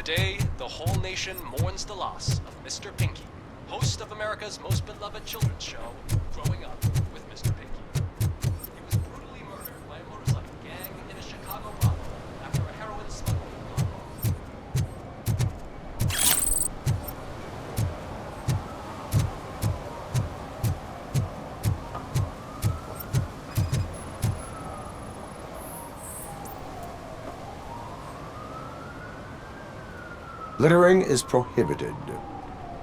Today, the whole nation mourns the loss of Mr. Pinky, host of America's most beloved children's show, Growing Up with Mr. Pinky. He was brutally murdered by a motorcycle gang in a Chicago brothel after a heroin smuggling gone wrong. Littering is prohibited.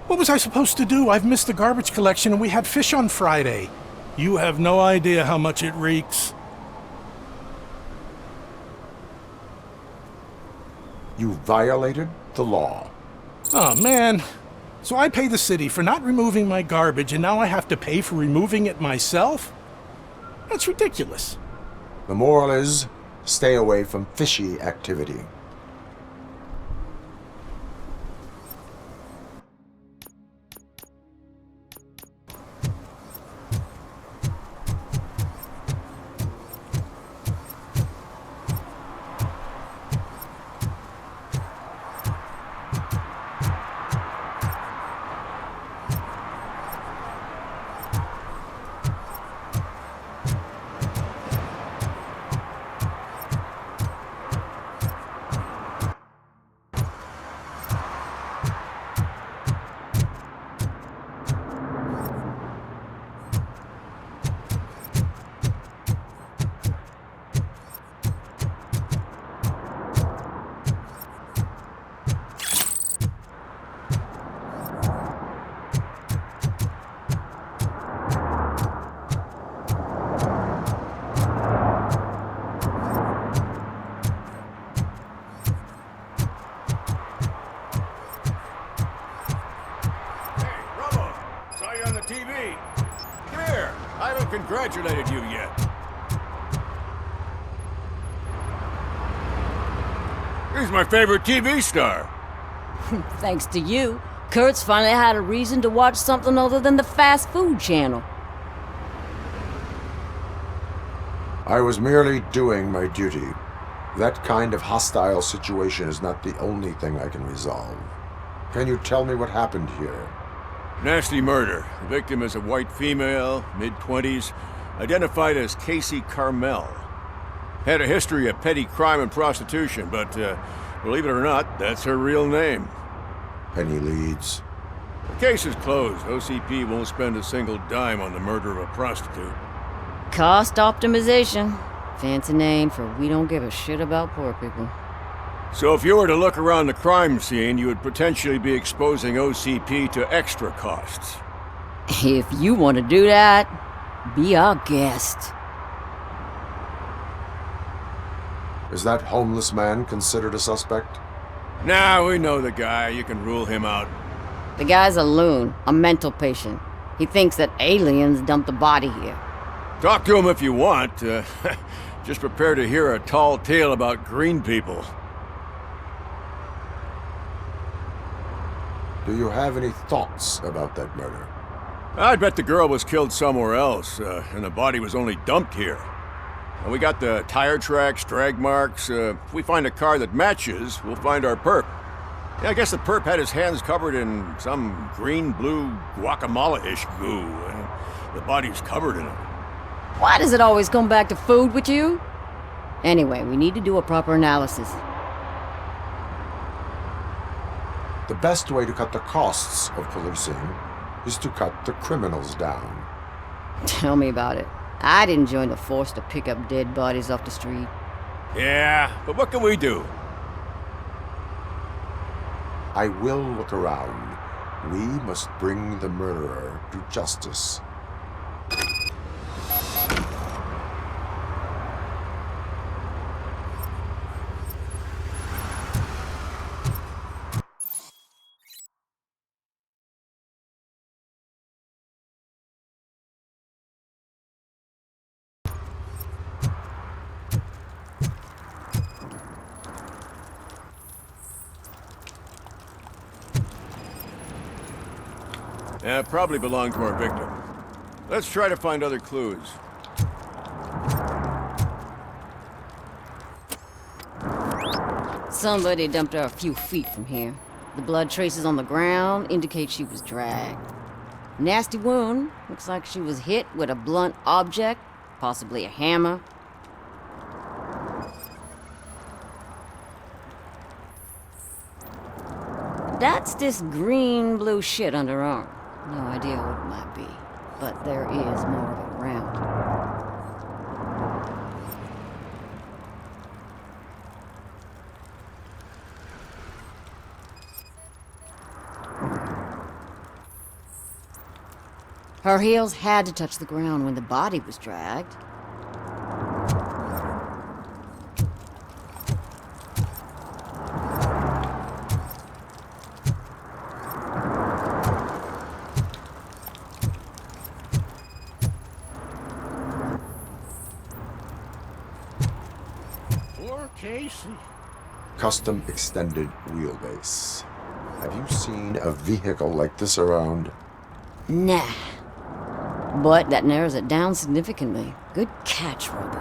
What was I supposed to do? I've missed the garbage collection and we had fish on Friday. You have no idea how much it reeks. You violated the law. Oh, man. So I pay the city for not removing my garbage and now I have to pay for removing it myself? That's ridiculous. The moral is, stay away from fishy activity. TV. Come here. I haven't congratulated you yet. He's my favorite TV star. Thanks to you, Kurt's finally had a reason to watch something other than the fast food channel. I was merely doing my duty. That kind of hostile situation is not the only thing I can resolve. Can you tell me what happened here? Nasty murder. The victim is a white female, mid-20s, identified as Casey Carmel. Had a history of petty crime and prostitution, but believe it or not, that's her real name. Any leads? The case is closed. OCP won't spend a single dime on the murder of a prostitute. Cost optimization. Fancy name for we don't give a shit about poor people. So if you were to look around the crime scene, you would potentially be exposing OCP to extra costs. If you want to do that, be our guest. Is that homeless man considered a suspect? Nah, we know the guy. You can rule him out. The guy's a loon, a mental patient. He thinks that aliens dumped the body here. Talk to him if you want. Just prepare to hear a tall tale about green people. Do you have any thoughts about that murder? I'd bet the girl was killed somewhere else, and the body was only dumped here. And we got the tire tracks, drag marks. If we find a car that matches, we'll find our perp. Yeah, I guess the perp had his hands covered in some green-blue guacamole-ish goo. The body's covered in it. Why does it always come back to food with you? Anyway, we need to do a proper analysis. The best way to cut the costs of policing is to cut the criminals down. Tell me about it. I didn't join the force to pick up dead bodies off the street. Yeah, but what can we do? I will look around. We must bring the murderer to justice. Yeah, probably belonged to our victim. Let's try to find other clues. Somebody dumped her a few feet from here. The blood traces on the ground indicate she was dragged. Nasty wound. Looks like she was hit with a blunt object, possibly a hammer. That's this green-blue shit under her arm. No idea what it might be, but there is more of it around. Her heels had to touch the ground when the body was dragged. Poor Casey. Custom extended wheelbase. Have you seen a vehicle like this around? Nah. But that narrows it down significantly. Good catch, Robo.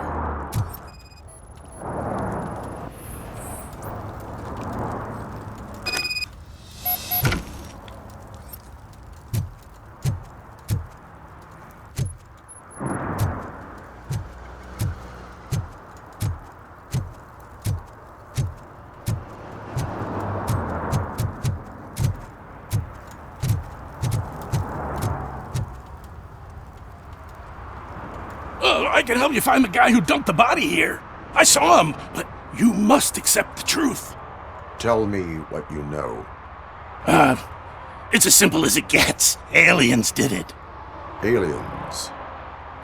I can help you find the guy who dumped the body here. I saw him, but you must accept the truth. Tell me what you know. It's as simple as it gets. Aliens did it. Aliens.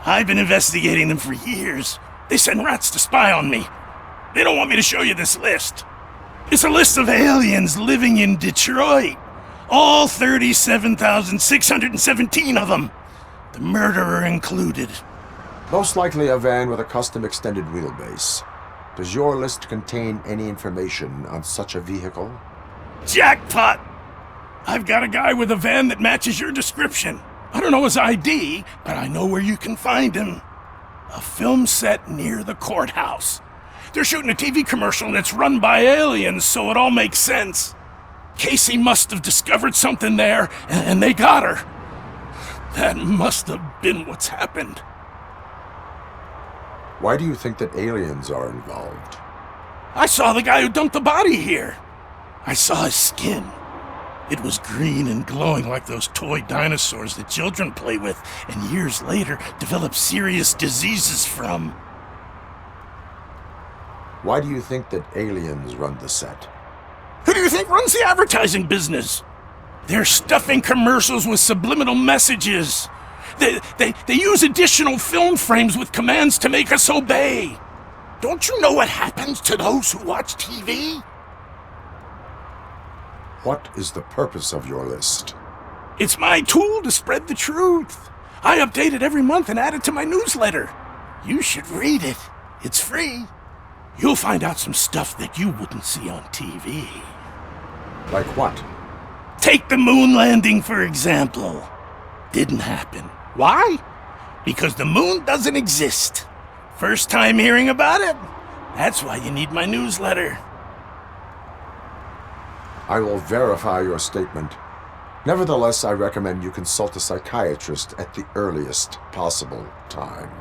I've been investigating them for years. They send rats to spy on me. They don't want me to show you this list. It's a list of aliens living in Detroit. All 37,617 of them. The murderer included. Most likely a van with a custom extended wheelbase. Does your list contain any information on such a vehicle? Jackpot! I've got a guy with a van that matches your description. I don't know his ID, but I know where you can find him. A film set near the courthouse. They're shooting a TV commercial and it's run by aliens, so it all makes sense. Casey must have discovered something there, and they got her. That must have been what's happened. Why do you think that aliens are involved? I saw the guy who dumped the body here. I saw his skin. It was green and glowing like those toy dinosaurs that children play with and years later develop serious diseases from. Why do you think that aliens run the set? Who do you think runs the advertising business? They're stuffing commercials with subliminal messages. They use additional film frames with commands to make us obey. Don't you know what happens to those who watch TV? What is the purpose of your list? It's my tool to spread the truth. I update it every month and add it to my newsletter. You should read it. It's free. You'll find out some stuff that you wouldn't see on TV. Like what? Take the moon landing, for example. Didn't happen. Why? Because the moon doesn't exist. First time hearing about it? That's why you need my newsletter. I will verify your statement. Nevertheless, I recommend you consult a psychiatrist at the earliest possible time.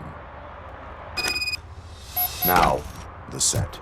Now, the set.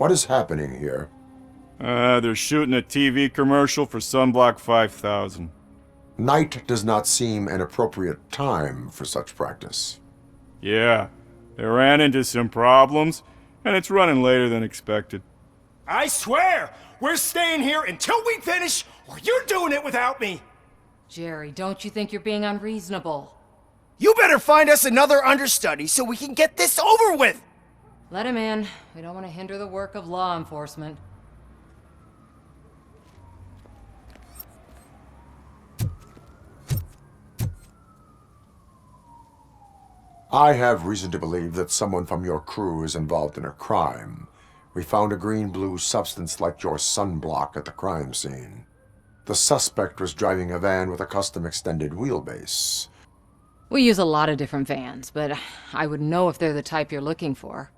What is happening here? They're shooting a TV commercial for Sunblock 5000. Night does not seem an appropriate time for such practice. Yeah, they ran into some problems, and it's running later than expected. I swear, we're staying here until we finish, or you're doing it without me. Jerry, don't you think you're being unreasonable? You better find us another understudy so we can get this over with! Let him in. We don't want to hinder the work of law enforcement. I have reason to believe that someone from your crew is involved in a crime. We found a green-blue substance like your sunblock at the crime scene. The suspect was driving a van with a custom extended wheelbase. We use a lot of different vans, but I would know if they're the type you're looking for.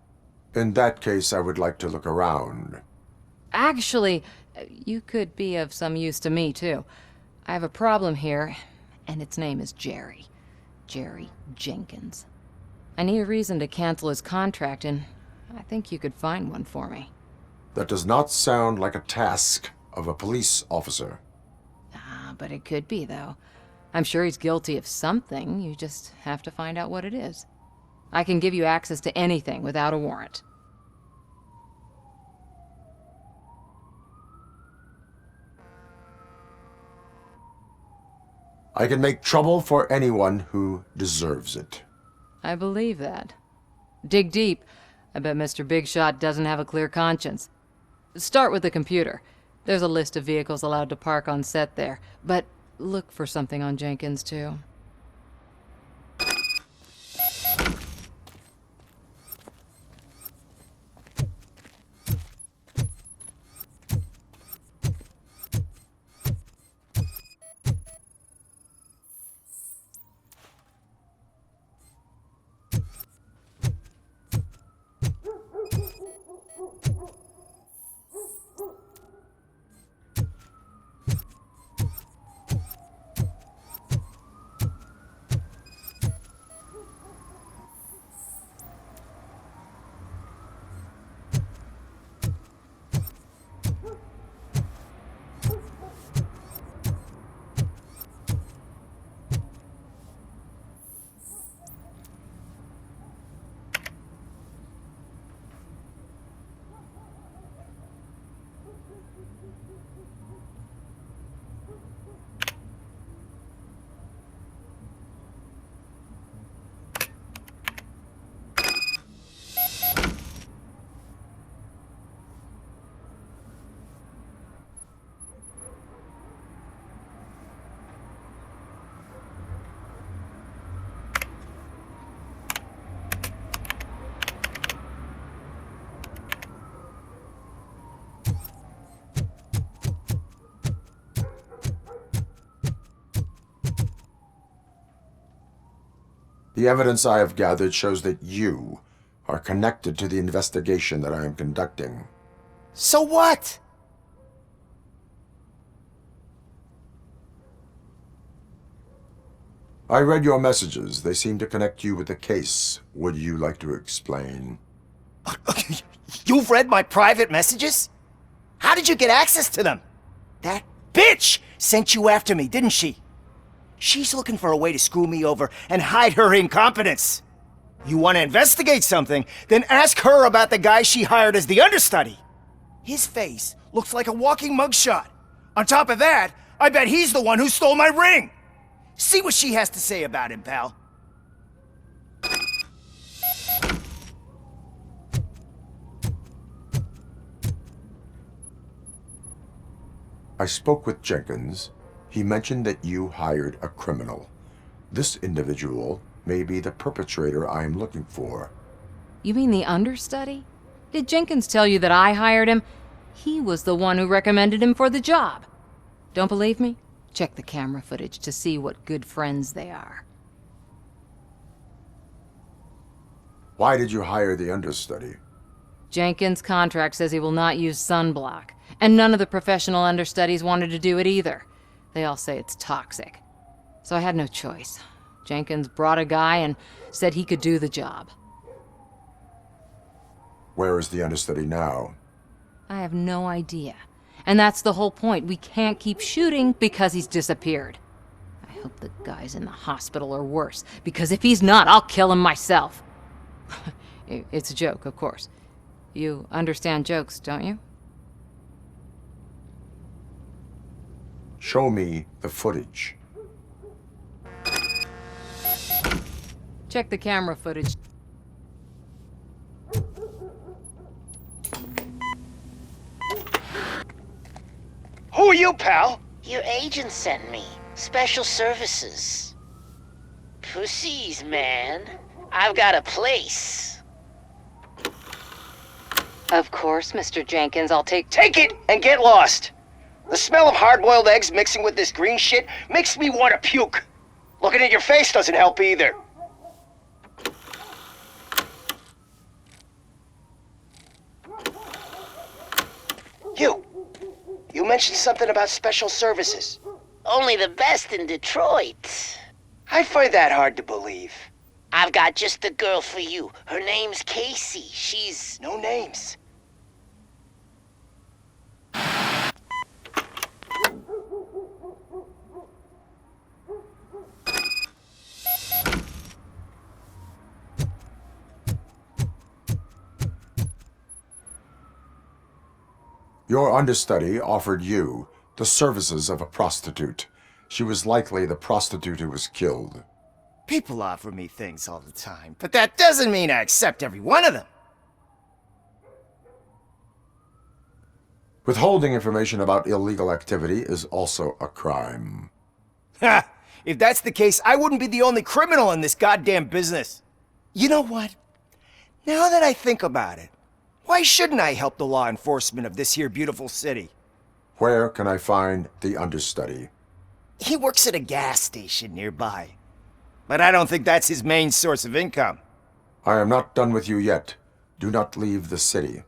In that case, I would like to look around. Actually, you could be of some use to me, too. I have a problem here, and its name is Jerry. Jerry Jenkins. I need a reason to cancel his contract, and I think you could find one for me. That does not sound like a task of a police officer. But it could be, though. I'm sure he's guilty of something. You just have to find out what it is. I can give you access to anything without a warrant. I can make trouble for anyone who deserves it. I believe that. Dig deep. I bet Mr. Big Shot doesn't have a clear conscience. Start with the computer. There's a list of vehicles allowed to park on set there, but look for something on Jenkins, too. The evidence I have gathered shows that you are connected to the investigation that I am conducting. So what? I read your messages. They seem to connect you with the case. Would you like to explain? You've read my private messages? How did you get access to them? That bitch sent you after me, didn't she? She's looking for a way to screw me over and hide her incompetence. You want to investigate something, then ask her about the guy she hired as the understudy. His face looks like a walking mugshot. On top of that, I bet he's the one who stole my ring. See what she has to say about him, pal. I spoke with Jenkins. He mentioned that you hired a criminal. This individual may be the perpetrator I am looking for. You mean the understudy? Did Jenkins tell you that I hired him? He was the one who recommended him for the job. Don't believe me? Check the camera footage to see what good friends they are. Why did you hire the understudy? Jenkins' contract says he will not use sunblock, and none of the professional understudies wanted to do it either. They all say it's toxic. So I had no choice. Jenkins brought a guy and said he could do the job. Where is the understudy now? I have no idea. And that's the whole point. We can't keep shooting because he's disappeared. I hope the guy's in the hospital or worse, because if he's not, I'll kill him myself. It's a joke, of course. You understand jokes, don't you? Show me the footage. Check the camera footage. Who are you, pal? Your agent sent me. Special services. Pussies, man. I've got a place. Of course, Mr. Jenkins, I'll take... Take it and get lost. The smell of hard-boiled eggs mixing with this green shit makes me want to puke. Looking at your face doesn't help either. You mentioned something about special services. Only the best in Detroit. I find that hard to believe. I've got just the girl for you. Her name's Casey. She's... No names. Your understudy offered you the services of a prostitute. She was likely the prostitute who was killed. People offer me things all the time, but that doesn't mean I accept every one of them. Withholding information about illegal activity is also a crime. Ha! If that's the case, I wouldn't be the only criminal in this goddamn business. You know what? Now that I think about it, why shouldn't I help the law enforcement of this here beautiful city? Where can I find the understudy? He works at a gas station nearby. But I don't think that's his main source of income. I am not done with you yet. Do not leave the city.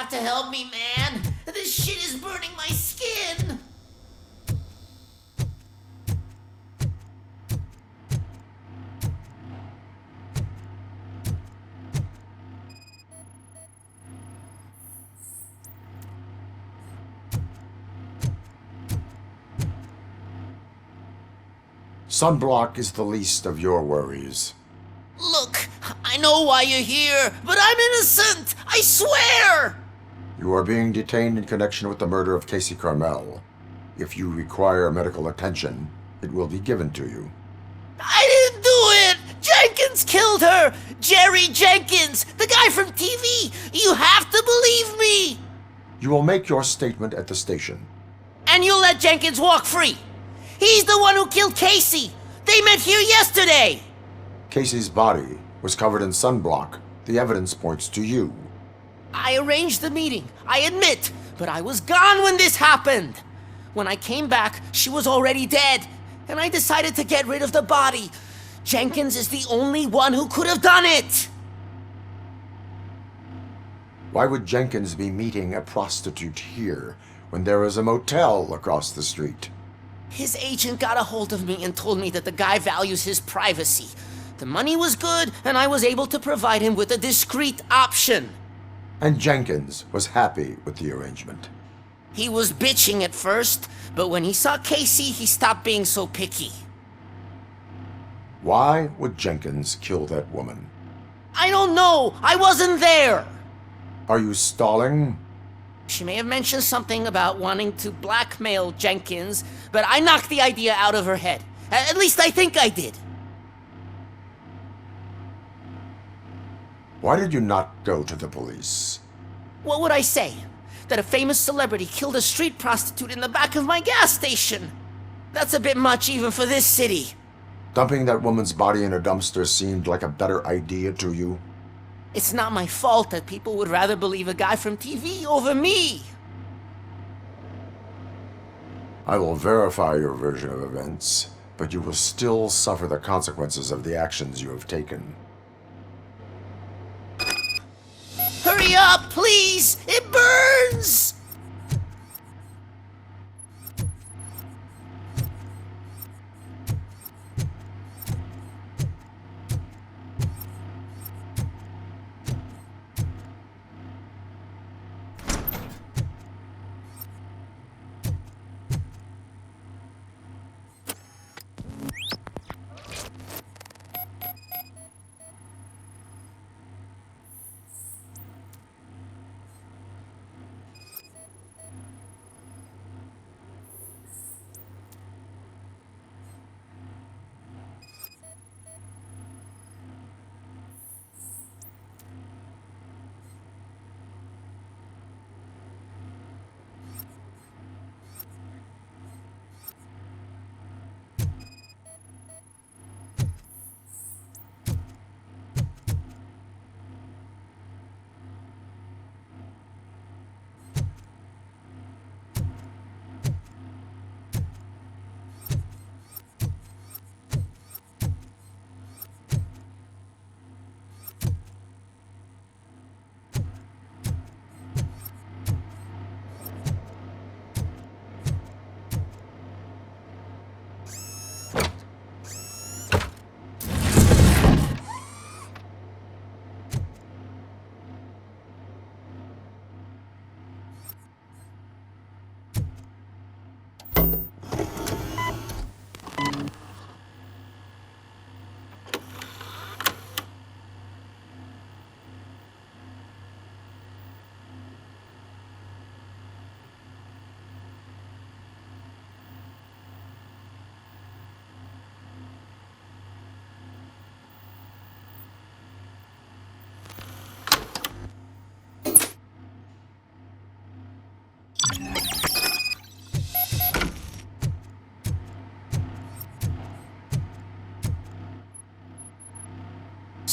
To help me, man. This shit is burning my skin. Sunblock is the least of your worries. Look, I know why you're here, but I'm innocent. I swear. You are being detained in connection with the murder of Casey Carmel. If you require medical attention, it will be given to you. I didn't do it! Jenkins killed her! Jerry Jenkins! The guy from TV! You have to believe me! You will make your statement at the station. And you'll let Jenkins walk free! He's the one who killed Casey! They met here yesterday! Casey's body was covered in sunblock. The evidence points to you. I arranged the meeting, I admit, but I was gone when this happened. When I came back, she was already dead, and I decided to get rid of the body. Jenkins is the only one who could have done it. Why would Jenkins be meeting a prostitute here when there is a motel across the street? His agent got a hold of me and told me that the guy values his privacy. The money was good, and I was able to provide him with a discreet option. And Jenkins was happy with the arrangement. He was bitching at first, but when he saw Casey, he stopped being so picky. Why would Jenkins kill that woman? I don't know! I wasn't there! Are you stalling? She may have mentioned something about wanting to blackmail Jenkins, but I knocked the idea out of her head. At least I think I did. Why did you not go to the police? What would I say? That a famous celebrity killed a street prostitute in the back of my gas station? That's a bit much even for this city. Dumping that woman's body in a dumpster seemed like a better idea to you? It's not my fault that people would rather believe a guy from TV over me. I will verify your version of events, but you will still suffer the consequences of the actions you have taken. Hurry up, please! It burns!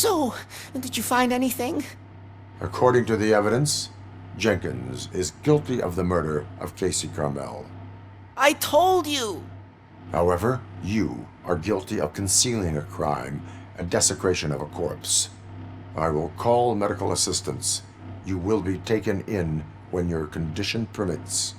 So, did you find anything? According to the evidence, Jenkins is guilty of the murder of Casey Carmel. I told you! However, you are guilty of concealing a crime and desecration of a corpse. I will call medical assistance. You will be taken in when your condition permits.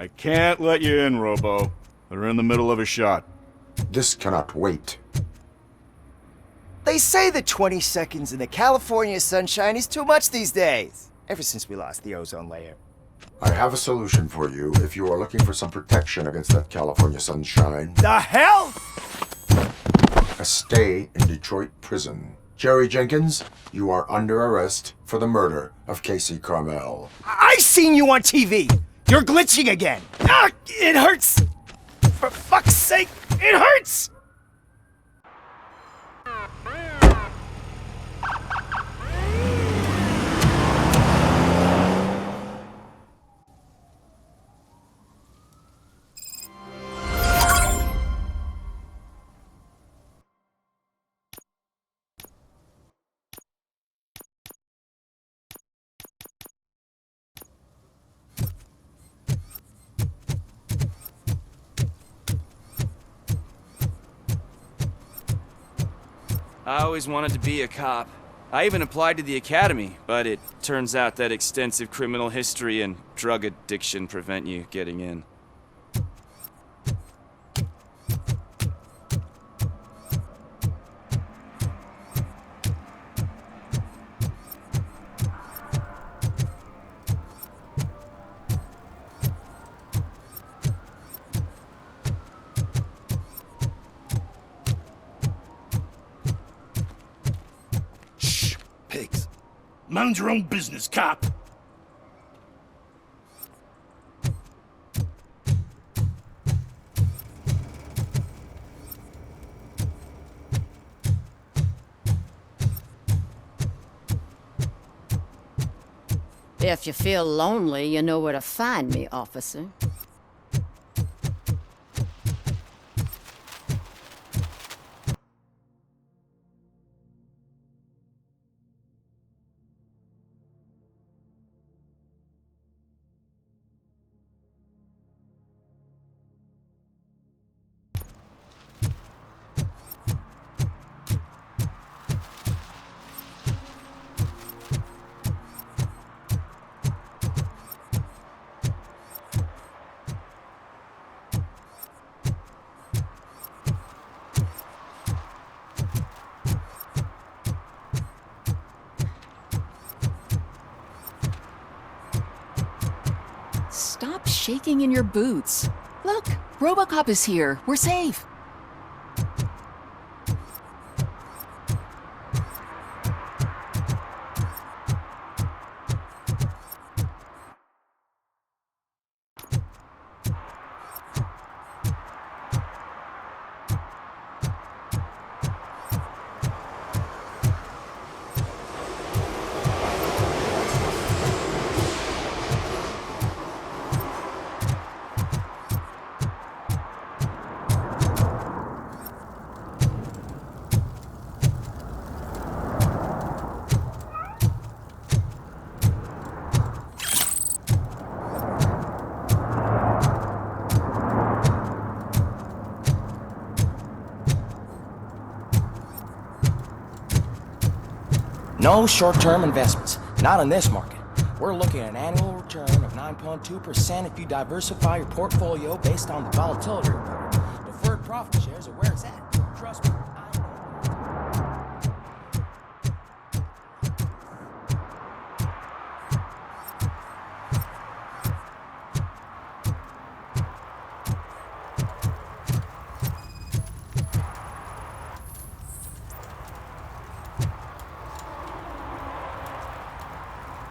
I can't let you in, Robo. They're in the middle of a shot. This cannot wait. They say the 20 seconds in the California sunshine is too much these days. Ever since we lost the ozone layer. I have a solution for you if you are looking for some protection against that California sunshine. The hell? A stay in Detroit prison. Jerry Jenkins, you are under arrest for the murder of Casey Carmel. I seen you on TV. You're glitching again. Ah, it hurts. For fuck's sake, it hurts. I always wanted to be a cop. I even applied to the academy, but it turns out that extensive criminal history and drug addiction prevent you getting in. Shh, pigs. Mind your own business, cop. If you feel lonely, you know where to find me, officer. Stop shaking in your boots. Look, RoboCop is here. We're safe. No short-term investments. Not in this market. We're looking at an annual return of 9.2% if you diversify your portfolio based on the volatility report. Deferred profit shares are where it's at. Trust me.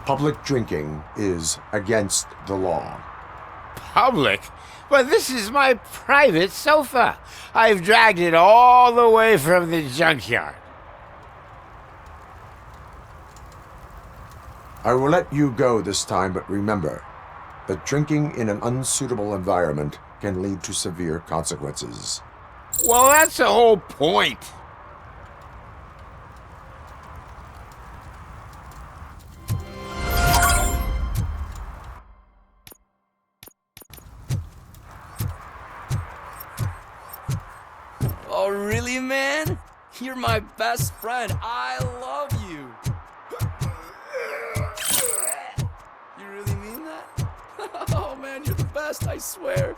Public drinking is against the law. Public? But this is my private sofa. I've dragged it all the way from the junkyard. I will let you go this time, but remember that drinking in an unsuitable environment can lead to severe consequences. Well, that's the whole point. Oh, really, man? You're my best friend. I love you. You really mean that? Oh, man, you're the best, I swear.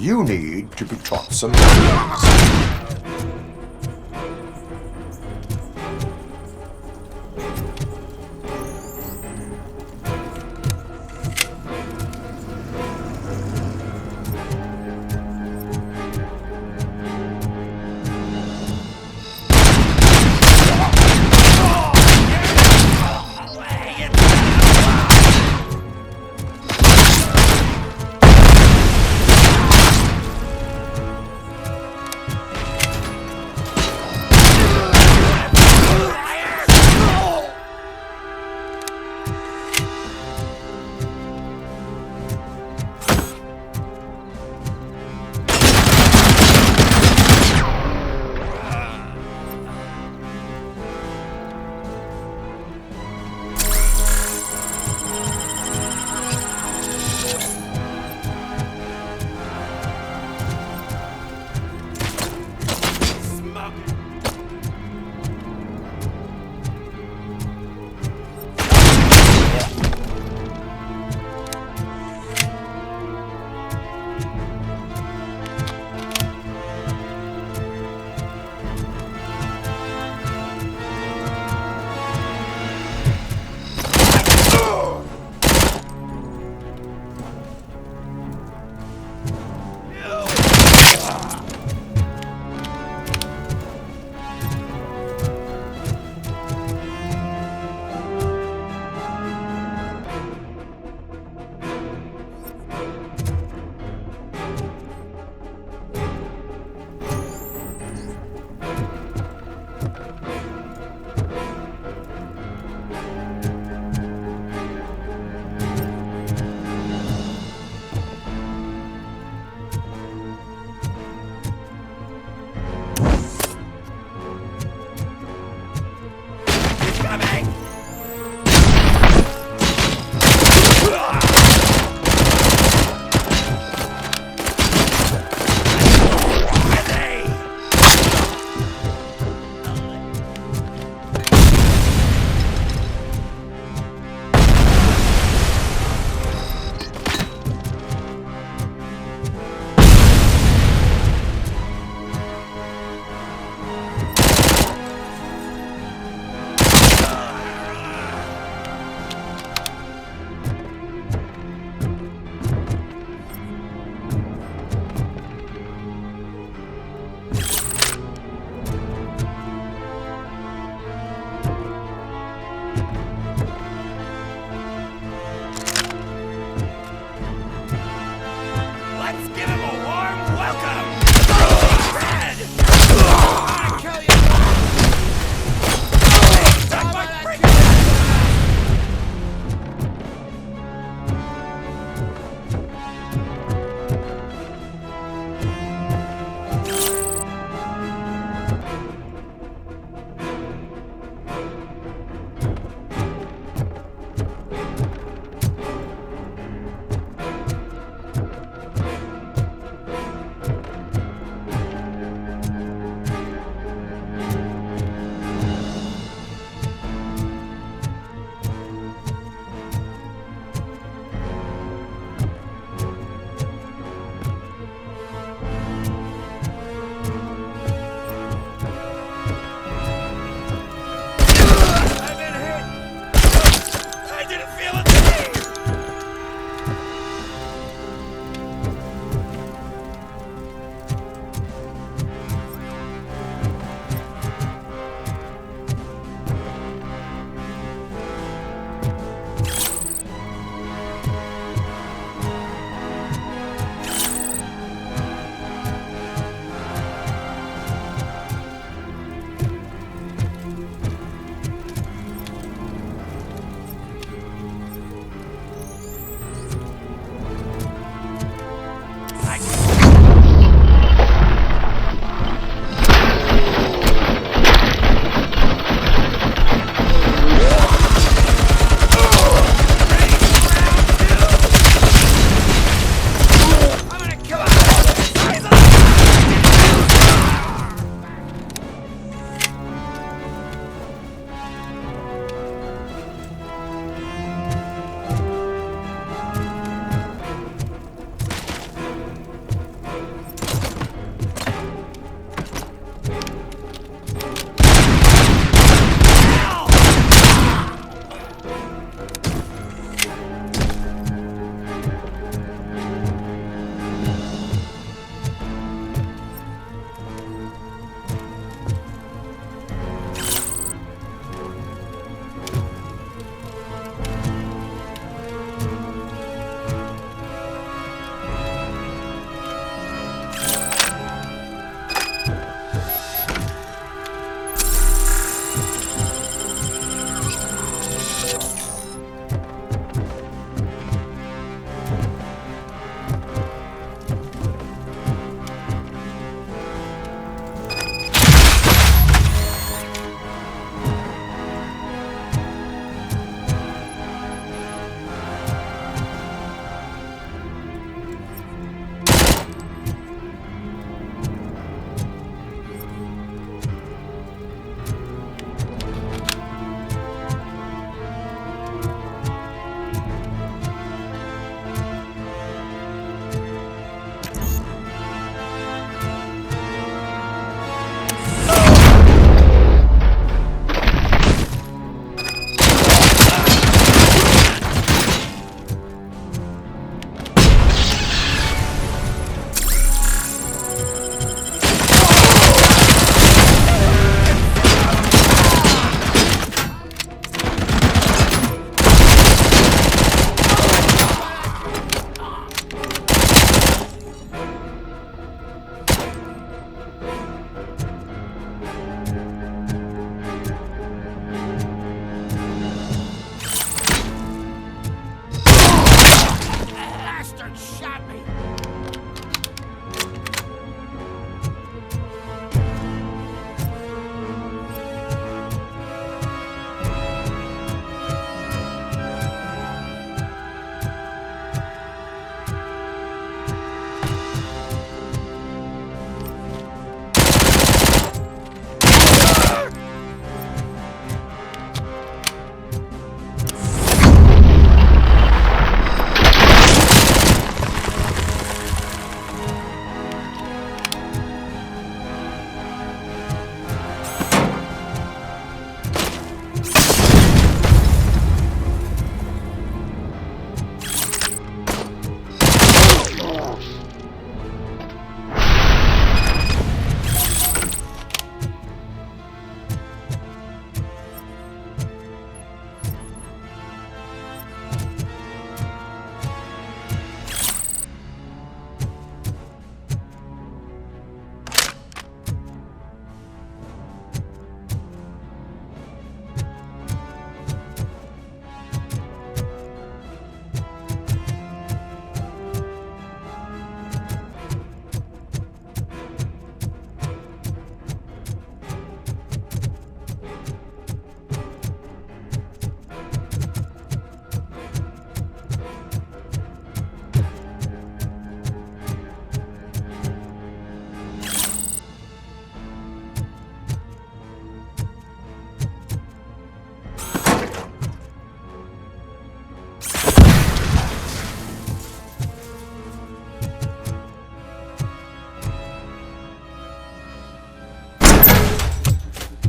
You need to be taught some manners.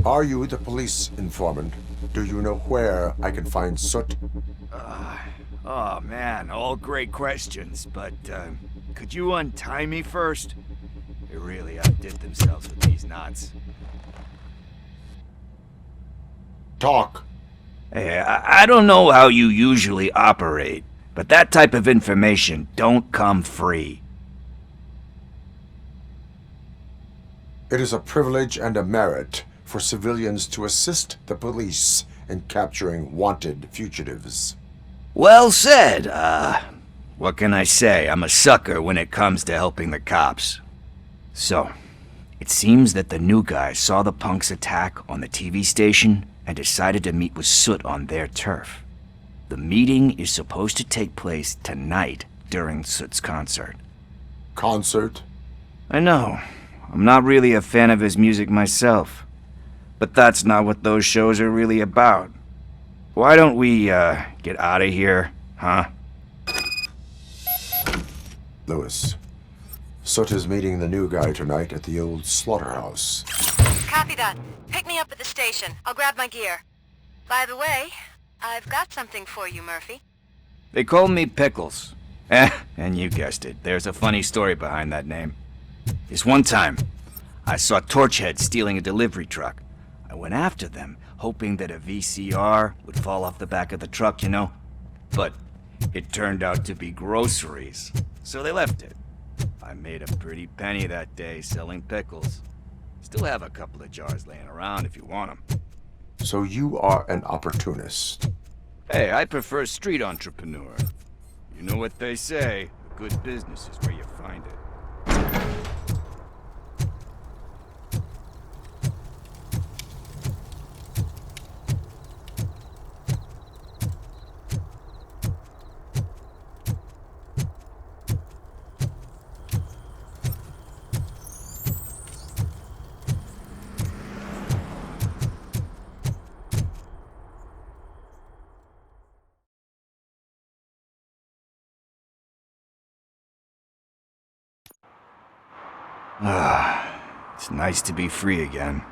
Are you the police informant? Do you know where I can find Soot? Oh man, all great questions, but could you untie me first? They really outdid themselves with these knots. Talk. Hey, I don't know how you usually operate, but that type of information don't come free. It is a privilege and a merit for civilians to assist the police in capturing wanted fugitives. Well said. What can I say? I'm a sucker when it comes to helping the cops. So, it seems that the new guy saw the punks' attack on the TV station and decided to meet with Soot on their turf. The meeting is supposed to take place tonight during Soot's concert. Concert? I know. I'm not really a fan of his music myself. But that's not what those shows are really about. Why don't we, get out of here, huh? Lewis, Soot is meeting the new guy tonight at the old slaughterhouse. Copy that. Pick me up at the station. I'll grab my gear. By the way, I've got something for you, Murphy. They call me Pickles. And you guessed it, there's a funny story behind that name. This one time, I saw Torchhead stealing a delivery truck. I went after them, hoping that a VCR would fall off the back of the truck, you know? But it turned out to be groceries, so they left it. I made a pretty penny that day selling pickles. Still have a couple of jars laying around if you want them. So you are an opportunist. Hey, I prefer street entrepreneur. You know what they say, a good business is where you find it. It's nice to be free again.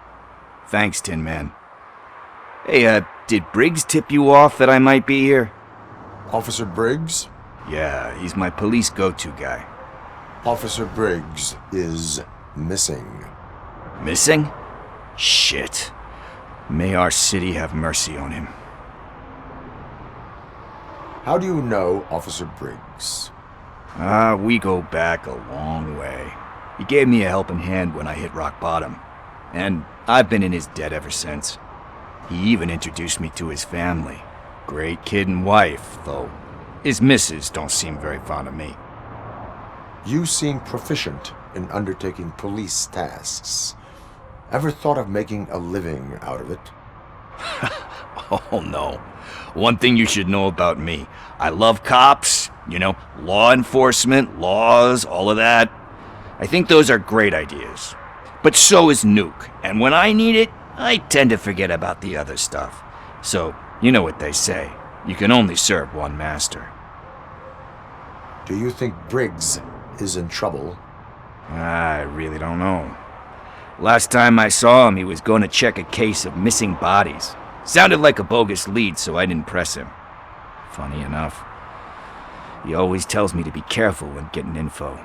Thanks, Tin Man. Hey, did Briggs tip you off that I might be here? Officer Briggs? Yeah, he's my police go-to guy. Officer Briggs is missing. Missing? Shit. May our city have mercy on him. How do you know Officer Briggs? We go back a long way. He gave me a helping hand when I hit rock bottom, and I've been in his debt ever since. He even introduced me to his family. Great kid and wife, though his missus don't seem very fond of me. You seem proficient in undertaking police tasks. Ever thought of making a living out of it? Oh no. One thing you should know about me. I love cops, you know, law enforcement, laws, all of that. I think those are great ideas. But so is Nuke, and when I need it, I tend to forget about the other stuff. So, you know what they say. You can only serve one master. Do you think Briggs is in trouble? I really don't know. Last time I saw him, he was going to check a case of missing bodies. Sounded like a bogus lead, so I didn't press him. Funny enough. He always tells me to be careful when getting info.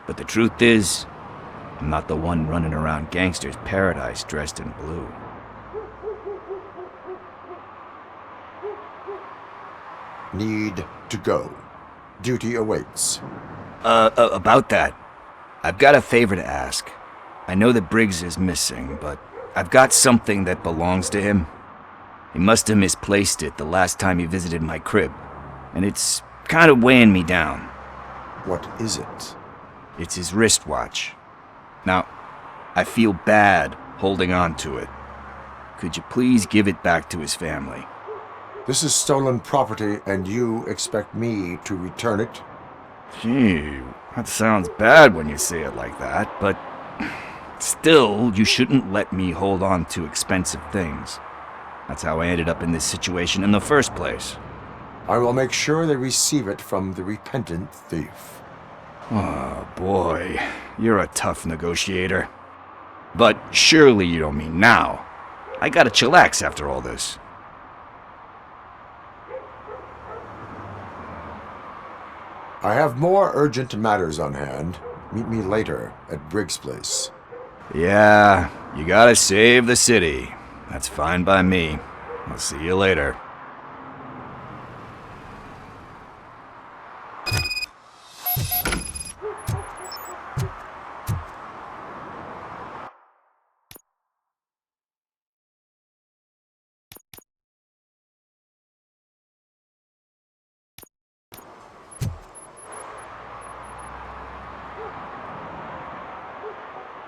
But the truth is, I'm not the one running around Gangster's Paradise dressed in blue. Need to go. Duty awaits. About that, I've got a favor to ask. I know that Briggs is missing, but I've got something that belongs to him. He must have misplaced it the last time he visited my crib, and it's kind of weighing me down. What is it? It's his wristwatch. Now, I feel bad holding on to it. Could you please give it back to his family? This is stolen property, and you expect me to return it? Gee, that sounds bad when you say it like that, but still, you shouldn't let me hold on to expensive things. That's how I ended up in this situation in the first place. I will make sure they receive it from the repentant thief. Oh, boy. You're a tough negotiator. But surely you don't mean now. I gotta chillax after all this. I have more urgent matters on hand. Meet me later at Briggs' place. Yeah, you gotta save the city. That's fine by me. I'll see you later.